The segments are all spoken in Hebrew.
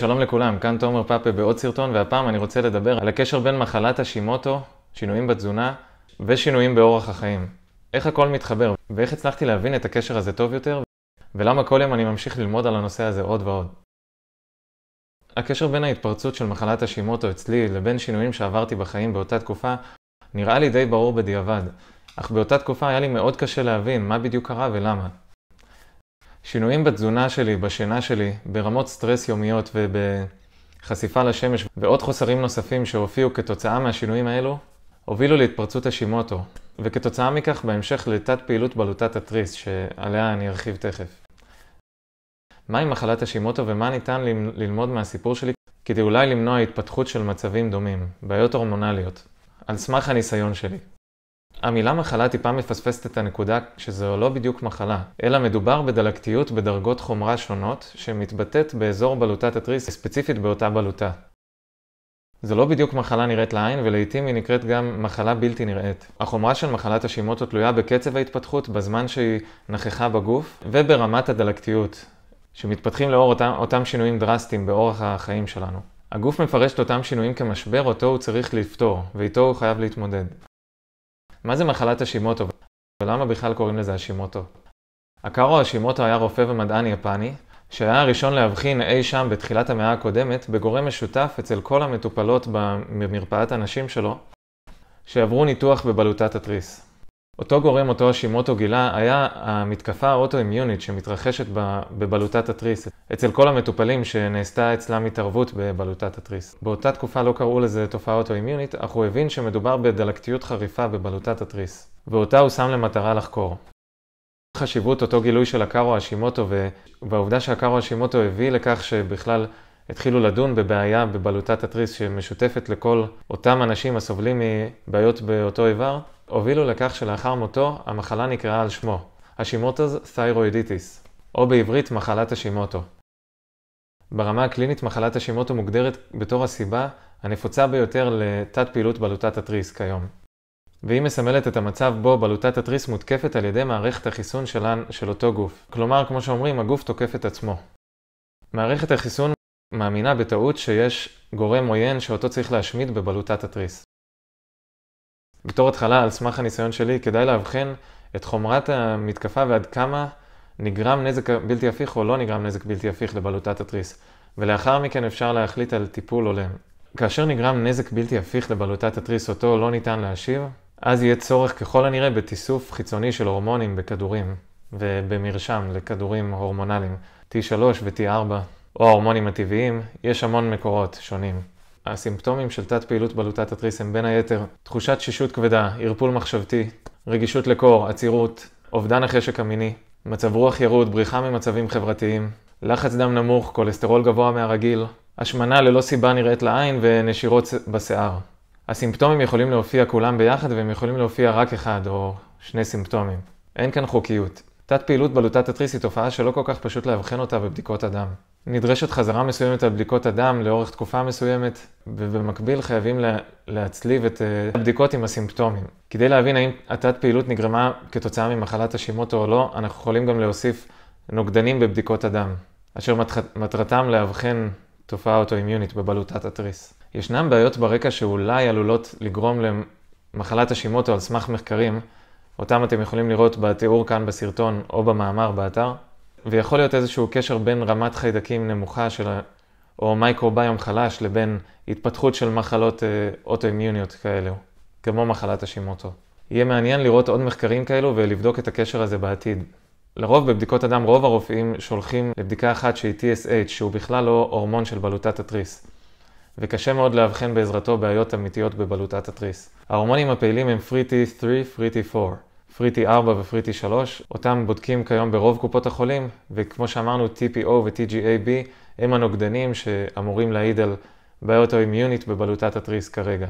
שלום לכולם, כאן תומר פאפה בעוד סרטון, והפעם אני רוצה לדבר על הקשר בין מחלת השימוטו, שינויים בתזונה ושינויים באורח החיים. איך הכל מתחבר, ואיך הצלחתי להבין את הקשר הזה טוב יותר, ולמה כל יום אני ממשיך ללמוד על הנושא הזה עוד ועוד. הקשר בין ההתפרצות של מחלת השימוטו אצלי לבין שינויים שעברתי בחיים באותה תקופה נראה לי די ברור בדיעבד, אך באותה תקופה היה לי מאוד קשה להבין מה בדיוק קרה ולמה. שינויים בתזונה שלי, בשינה שלי, ברמות סטרס יומיות ובחשיפה לשמש ועוד חוסרים נוספים שהופיעו כתוצאה מהשינויים האלו, הובילו להתפרצות השימוטו, וכתוצאה מכך בהמשך לתת פעילות בלוטת התריס, שעליה אני ארחיב תכף. מהי מחלת השימוטו ומה ניתן ללמוד מהסיפור שלי כדי אולי למנוע התפתחות של מצבים דומים, בעיות הורמונליות, על סמך הניסיון שלי. המילה מחלה טיפה מפספסת את הנקודה שזו לא בדיוק מחלה, אלא מדובר בדלקתיות בדרגות חומרה שונות שמתבטאת באזור בלוטת התריס, ספציפית באותה בלוטה. זו לא בדיוק מחלה נראית לעין, ולעיתים היא נקראת גם מחלה בלתי נראית. החומרה של מחלת השימוטו תלויה בקצב ההתפתחות, בזמן שהיא נכחה בגוף, וברמת הדלקתיות, שמתפתחים לאור אותם שינויים דרסטיים באורח החיים שלנו. הגוף מפרש את אותם שינויים כמשבר אותו הוא צריך לפתור, ואיתו הוא חייב להתמודד. מה זה מחלת השימוטו? ולמה בכלל קוראים לזה השימוטו? הקארו השימוטו היה רופא ומדען יפני, שהיה הראשון להבחין אי שם בתחילת המאה הקודמת בגורם משותף אצל כל המטופלות במרפאת הנשים שלו, שעברו ניתוח בבלוטת התריס. אותו גורם, אותו השימוטו גילה, היה המתקפה האוטואימיונית שמתרחשת בבלוטת התריס, אצל כל המטופלים שנעשתה אצלם התערבות בבלוטת התריס. באותה תקופה לא קראו לזה תופעה אוטואימיונית, אך הוא הבין שמדובר בדלקתיות חריפה בבלוטת התריס, ואותה הוא שם למטרה לחקור. חשיבות אותו גילוי של הקארו השימוטו והעובדה שהקארו השימוטו הביא לכך שבכלל התחילו לדון בבעיה בבלוטת התריס שמשותפת לכל אותם אנשים הסובלים מבעיות באותו איבר, הובילו לכך שלאחר מותו המחלה נקראה על שמו, השימוטו's thyroiditis, או בעברית מחלת השימוטו. ברמה הקלינית מחלת השימוטו מוגדרת בתור הסיבה הנפוצה ביותר לתת פעילות בלוטת התריס כיום. והיא מסמלת את המצב בו בלוטת התריס מותקפת על ידי מערכת החיסון של אותו גוף. כלומר, כמו שאומרים, הגוף תוקף את עצמו. מערכת החיסון מאמינה בטעות שיש גורם עוין שאותו צריך להשמיד בבלוטת התריס. בתור התחלה, על סמך הניסיון שלי, כדאי להבחין את חומרת המתקפה ועד כמה נגרם נזק בלתי הפיך או לא נגרם נזק בלתי הפיך לבלוטת התריס. ולאחר מכן אפשר להחליט על טיפול הולם. כאשר נגרם נזק בלתי הפיך לבלוטת התריס אותו לא ניתן להשיב, אז יהיה צורך ככל הנראה בתיסוף חיצוני של הורמונים בכדורים ובמרשם לכדורים הורמונליים T3 ו-T4 או ההורמונים הטבעיים. יש המון מקורות שונים. הסימפטומים של תת פעילות בלוטת התריס הם בין היתר תחושת שישות כבדה, ערפול מחשבתי, רגישות לקור, עצירות, אובדן החשק המיני, מצב רוח ירוד, בריחה ממצבים חברתיים, לחץ דם נמוך, כולסטרול גבוה מהרגיל, השמנה ללא סיבה נראית לעין ונשירות בשיער. הסימפטומים יכולים להופיע כולם ביחד והם יכולים להופיע רק אחד או שני סימפטומים. אין כאן חוקיות. תת פעילות בלוטת התריס היא תופעה שלא כל כך פשוט להבחן אותה בבדיקות הדם. נדרשת חזרה מסוימת על בדיקות הדם לאורך תקופה מסוימת, ובמקביל חייבים להצליב את הבדיקות עם הסימפטומים. כדי להבין האם התת פעילות נגרמה כתוצאה ממחלת השימוטו או לא, אנחנו יכולים גם להוסיף נוגדנים בבדיקות הדם, אשר מטרתם להבחן תופעה אוטואימיונית בבלוטת התריס. ישנם בעיות ברקע שאולי עלולות לגרום למחלת השימוטו על סמך מחקרים, אותם אתם יכולים לראות בתיאור כאן בסרטון או במאמר באתר, ויכול להיות איזשהו קשר בין רמת חיידקים נמוכה או מייקרוביום חלש לבין התפתחות של מחלות אוטואימיוניות כאלו, כמו מחלת השימוטו. יהיה מעניין לראות עוד מחקרים כאלו ולבדוק את הקשר הזה בעתיד. לרוב בבדיקות הדם רוב הרופאים שולחים לבדיקה אחת שהיא TSH, שהוא בכלל לא הורמון של בלוטת התריס, וקשה מאוד להבחן בעזרתו בעיות אמיתיות בבלוטת התריס. ההורמונים הפעילים הם Free T3, Free T4, Free T4 ו-Free T3, אותם בודקים כיום ברוב קופות החולים, וכמו שאמרנו TPO ו-TGAB הם הנוגדנים שאמורים להעיד על בעיות האימיונית בבלוטת התריס כרגע.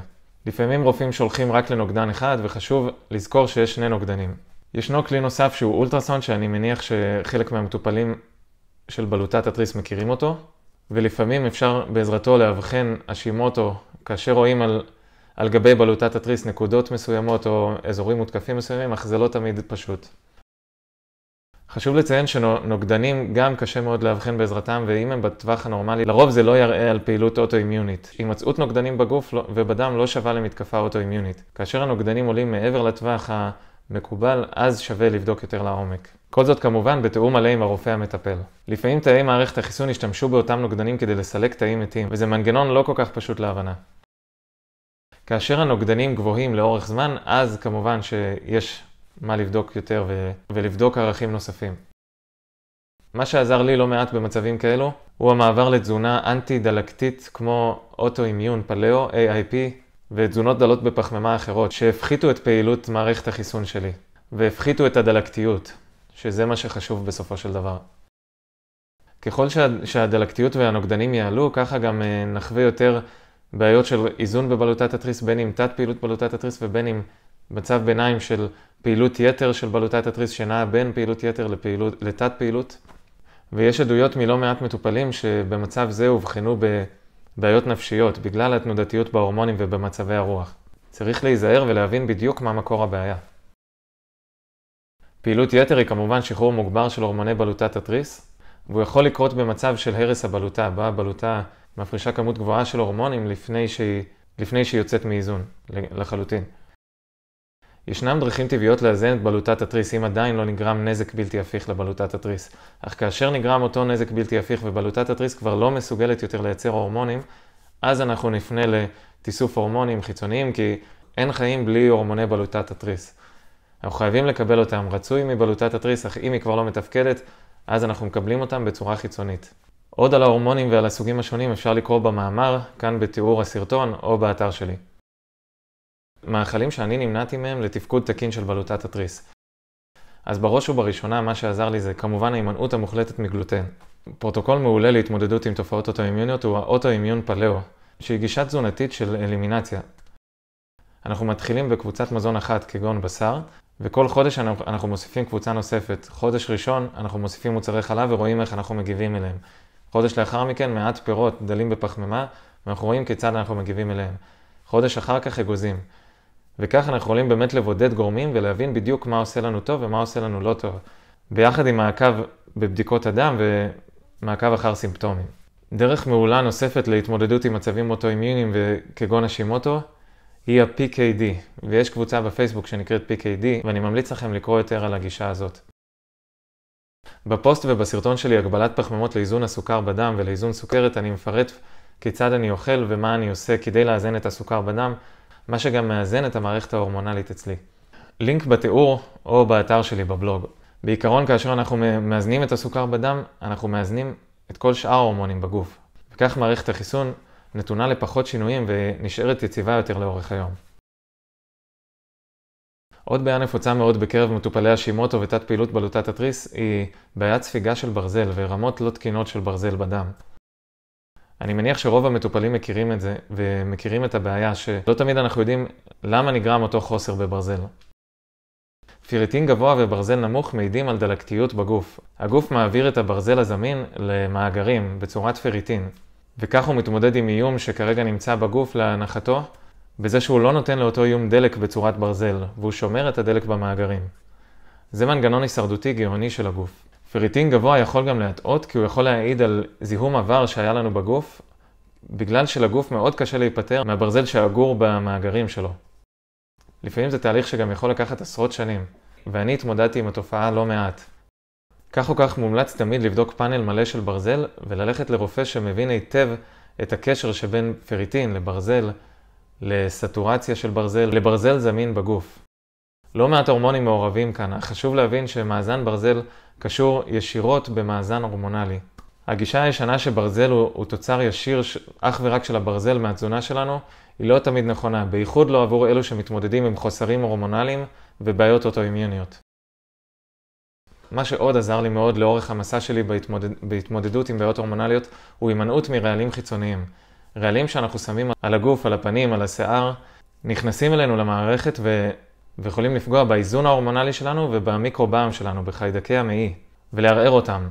לפעמים רופאים שולחים רק לנוגדן אחד, וחשוב לזכור שיש שני נוגדנים. ישנו כלי נוסף שהוא אולטרסאונד שאני מניח שחלק מהמטופלים של בלוטת התריס מכירים אותו, ולפעמים אפשר בעזרתו להבחן השימוטו כאשר רואים על גבי בלוטת התריס נקודות מסוימות או אזורים מותקפים מסוימים, אך זה לא תמיד פשוט. חשוב לציין שנוגדנים גם קשה מאוד להבחן בעזרתם, ואם הם בטווח הנורמלי, לרוב זה לא יראה על פעילות אוטואימיונית. הימצאות נוגדנים בגוף ובדם לא שווה למתקפה אוטואימיונית. כאשר הנוגדנים עולים מעבר לטווח המקובל, אז שווה לבדוק יותר לעומק. כל זאת כמובן בתיאום מלא עם הרופא המטפל. לפעמים תאי מערכת החיסון השתמשו באותם נוגדנים כדי לסלק תאים מתים, וזה מנגנון לא כל כך פשוט להבנה. כאשר הנוגדנים גבוהים לאורך זמן, אז כמובן שיש מה לבדוק יותר ולבדוק ערכים נוספים. מה שעזר לי לא מעט במצבים כאלו, הוא המעבר לתזונה אנטי-דלקתית כמו אוטואימיון פלאו, AIP, ותזונות דלות בפחמימה אחרות, שהפחיתו את פעילות מערכת החיסון שלי, והפחיתו את הדלקתיות, שזה מה שחשוב בסופו של דבר. ככל שהדלקתיות והנוגדנים יעלו, ככה גם נחווה יותר בעיות של איזון בבלוטת התריס, בין אם תת פעילות בלוטת התריס ובין אם מצב ביניים של פעילות יתר של בלוטת התריס שנעה בין פעילות יתר לתת פעילות. ויש עדויות מלא מעט מטופלים שבמצב זה הובחנו בבעיות נפשיות בגלל התנודתיות בהורמונים ובמצבי הרוח. צריך להיזהר ולהבין בדיוק מה מקור הבעיה. פעילות יתר היא כמובן שחרור מוגבר של הורמוני בלוטת התריס, והוא יכול לקרות במצב של הרס הבלוטה, בה הבלוטה מפרישה כמות גבוהה של הורמונים לפני שהיא יוצאת מאיזון לחלוטין. ישנם דרכים טבעיות לאזן את בלוטת התריס אם עדיין לא נגרם נזק בלתי הפיך לבלוטת התריס. אך כאשר נגרם אותו נזק בלתי הפיך ובלוטת התריס כבר לא מסוגלת יותר לייצר הורמונים, אז אנחנו נפנה לתיסוף הורמונים חיצוניים, כי אין חיים בלי הורמוני בלוטת התריס. אנחנו חייבים לקבל אותם, רצוי מבלוטת התריס, אך אם היא כבר לא מתפקדת, אז אנחנו מקבלים אותם בצורה חיצונית. עוד על ההורמונים ועל הסוגים השונים אפשר לקרוא במאמר, כאן בתיאור הסרטון או באתר שלי. מאכלים שאני נמנעתי מהם לתפקוד תקין של בלוטת התריס. אז בראש ובראשונה מה שעזר לי זה כמובן ההימנעות המוחלטת מגלוטן. פרוטוקול מעולה להתמודדות עם תופעות אוטואימיוניות הוא האוטואימיון פלאו, שהיא גישה תזונתית של אלימינציה. אנחנו מתחילים בקבוצת מזון אחת כגון בשר, וכל חודש אנחנו מוסיפים קבוצה נוספת. חודש ראשון אנחנו מוסיפים מוצרי חלב ורואים איך אנחנו מגיבים אליהם. חודש לאחר מכן מעט פירות דלים בפחמימה, ואנחנו רואים כיצד אנחנו מגיבים אליהם. חודש אחר כך אגוזים. וכך אנחנו יכולים באמת לבודד גורמים ולהבין בדיוק מה עושה לנו טוב ומה עושה לנו לא טוב, ביחד עם מעקב בבדיקות הדם ומעקב אחר סימפטומים. דרך מעולה נוספת להתמודדות עם מצבים אוטואימיוניים וכגון השימוטו היא ה-PKD, ויש קבוצה בפייסבוק שנקראת PKD, ואני ממליץ לכם לקרוא יותר על הגישה הזאת. בפוסט ובסרטון שלי הגבלת פחמימות לאיזון הסוכר בדם ולאיזון סוכרת אני מפרט כיצד אני אוכל ומה אני עושה כדי לאזן את הסוכר בדם, מה שגם מאזן את המערכת ההורמונלית אצלי. לינק בתיאור או באתר שלי בבלוג. בעיקרון כאשר אנחנו מאזנים את הסוכר בדם, אנחנו מאזנים את כל שאר ההורמונים בגוף. וכך מערכת החיסון נתונה לפחות שינויים ונשארת יציבה יותר לאורך היום. עוד בעיה נפוצה מאוד בקרב מטופלי השימוטו ותת פעילות בלוטת התריס היא בעיית ספיגה של ברזל ורמות לא תקינות של ברזל בדם. אני מניח שרוב המטופלים מכירים את זה ומכירים את הבעיה שלא תמיד אנחנו יודעים למה נגרם אותו חוסר בברזל. פיריטין גבוה וברזל נמוך מעידים על דלקתיות בגוף. הגוף מעביר את הברזל הזמין למאגרים בצורת פיריטין, וכך הוא מתמודד עם איום שכרגע נמצא בגוף להנחתו, בזה שהוא לא נותן לאותו איום דלק בצורת ברזל, והוא שומר את הדלק במאגרים. זה מנגנון הישרדותי גאוני של הגוף. פיריטין גבוה יכול גם להטעות, כי הוא יכול להעיד על זיהום עבר שהיה לנו בגוף, בגלל שלגוף מאוד קשה להיפטר מהברזל שאגור במאגרים שלו. לפעמים זה תהליך שגם יכול לקחת עשרות שנים, ואני התמודדתי עם התופעה לא מעט. כך או כך מומלץ תמיד לבדוק פאנל מלא של ברזל, וללכת לרופא שמבין היטב את הקשר שבין פיריטין לברזל, לסטורציה של ברזל, לברזל זמין בגוף. לא מעט הורמונים מעורבים כאן, חשוב להבין שמאזן ברזל קשור ישירות במאזן הורמונלי. הגישה הישנה שברזל הוא תוצר ישיר אך ורק של הברזל מהתזונה שלנו, היא לא תמיד נכונה, בייחוד לא עבור אלו שמתמודדים עם חוסרים הורמונליים ובעיות אוטואימיוניות. מה שעוד עזר לי מאוד לאורך המסע שלי בהתמודדות עם בעיות הורמונליות הוא הימנעות מרעלים חיצוניים. רעלים שאנחנו שמים על הגוף, על הפנים, על השיער, נכנסים אלינו למערכת ויכולים לפגוע באיזון ההורמונלי שלנו ובמיקרובאום שלנו, בחיידקי המעי, ולערער אותם.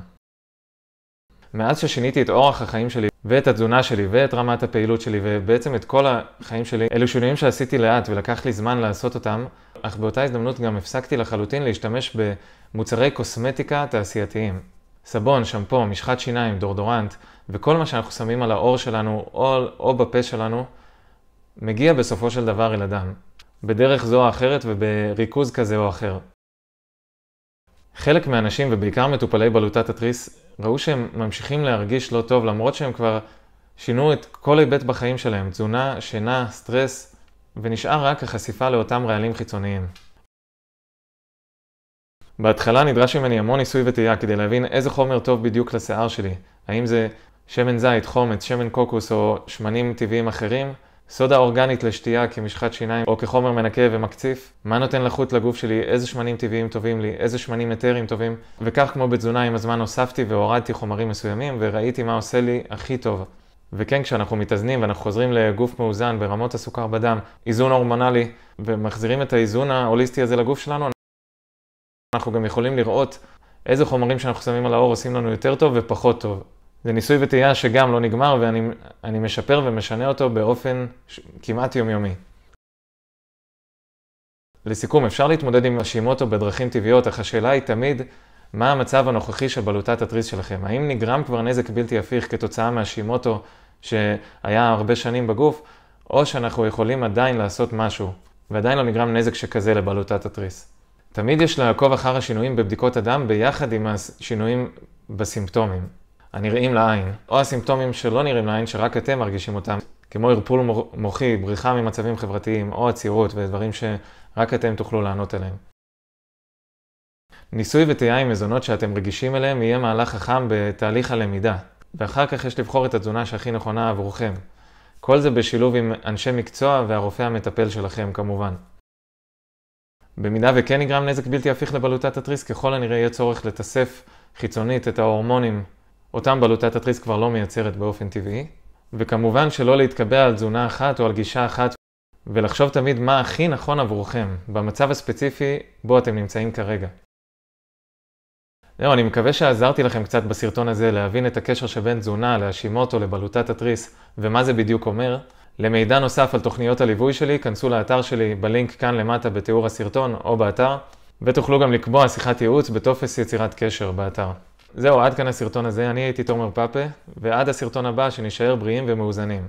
מאז ששיניתי את אורח החיים שלי ואת התזונה שלי, ואת רמת הפעילות שלי, ובעצם את כל החיים שלי. אלו שינויים שעשיתי לאט ולקח לי זמן לעשות אותם, אך באותה הזדמנות גם הפסקתי לחלוטין להשתמש במוצרי קוסמטיקה תעשייתיים. סבון, שמפו, משחת שיניים, דורדורנט, וכל מה שאנחנו שמים על העור שלנו או בפה שלנו, מגיע בסופו של דבר אל הדם, בדרך זו או אחרת ובריכוז כזה או אחר. חלק מהאנשים, ובעיקר מטופלי בלוטת התריס, ראו שהם ממשיכים להרגיש לא טוב, למרות שהם כבר שינו את כל היבט בחיים שלהם, תזונה, שינה, סטרס, ונשאר רק החשיפה לאותם רעלים חיצוניים. בהתחלה נדרש ממני המון ניסוי וטעייה כדי להבין איזה חומר טוב בדיוק לשיער שלי. האם זה שמן זית, חומץ, שמן קוקוס או שמנים טבעיים אחרים, סודה אורגנית לשתייה כמשחת שיניים או כחומר מנקה ומקציף, מה נותן לחות לגוף שלי, איזה שמנים טבעיים טובים לי, איזה שמנים אתריים טובים, וכך כמו בתזונה עם הזמן הוספתי והורדתי חומרים מסוימים וראיתי מה עושה לי הכי טוב. וכן, כשאנחנו מתאזנים ואנחנו חוזרים לגוף מאוזן ברמות הסוכר בדם, איזון הורמונלי, ומחזירים את האיזון ההוליסטי הזה לגוף שלנו, אנחנו גם יכולים לראות איזה חומרים שאנחנו שמים על העור עושים לנו יותר טוב ופחות טוב. זה ניסוי וטעייה שגם לא נגמר, ואני משפר ומשנה אותו באופן כמעט יומיומי. לסיכום, אפשר להתמודד עם השימוטו בדרכים טבעיות, אך השאלה היא תמיד מה המצב הנוכחי של בלוטת התריס שלכם. האם נגרם כבר נזק בלתי הפיך כתוצאה מהשימוטו שהיה הרבה שנים בגוף, או שאנחנו יכולים עדיין לעשות משהו, ועדיין לא נגרם נזק שכזה לבלוטת התריס. תמיד יש לעקוב אחר השינויים בבדיקות הדם ביחד עם השינויים בסימפטומים, הנראים לעין, או הסימפטומים שלא נראים לעין שרק אתם מרגישים אותם, כמו ערפול מוחי, בריחה ממצבים חברתיים או עצירות ודברים שרק אתם תוכלו לענות עליהם. ניסוי וטעייה עם מזונות שאתם רגישים אליהם יהיה מהלך חכם בתהליך הלמידה, ואחר כך יש לבחור את התזונה שהכי נכונה עבורכם. כל זה בשילוב עם אנשי מקצוע והרופא המטפל שלכם כמובן. במידה וכן יגרם נזק בלתי הפיך לבלוטת התריס, ככל הנראה יהיה צורך לתסף חיצונית את ההורמונים, אותם בלוטת התריס כבר לא מייצרת באופן טבעי, וכמובן שלא להתקבע על תזונה אחת או על גישה אחת, ולחשוב תמיד מה הכי נכון עבורכם, במצב הספציפי בו אתם נמצאים כרגע. אני מקווה שעזרתי לכם קצת בסרטון הזה להבין את הקשר שבין תזונה, להשימוטו, לבלוטת התריס, ומה זה בדיוק אומר. למידע נוסף על תוכניות הליווי שלי, כנסו לאתר שלי בלינק כאן למטה בתיאור הסרטון או באתר, ותוכלו גם לקבוע שיחת ייעוץ בטופס יצירת קשר באתר. זהו, עד כאן הסרטון הזה, אני הייתי תומר פאפה, ועד הסרטון הבא שנשאר בריאים ומאוזנים.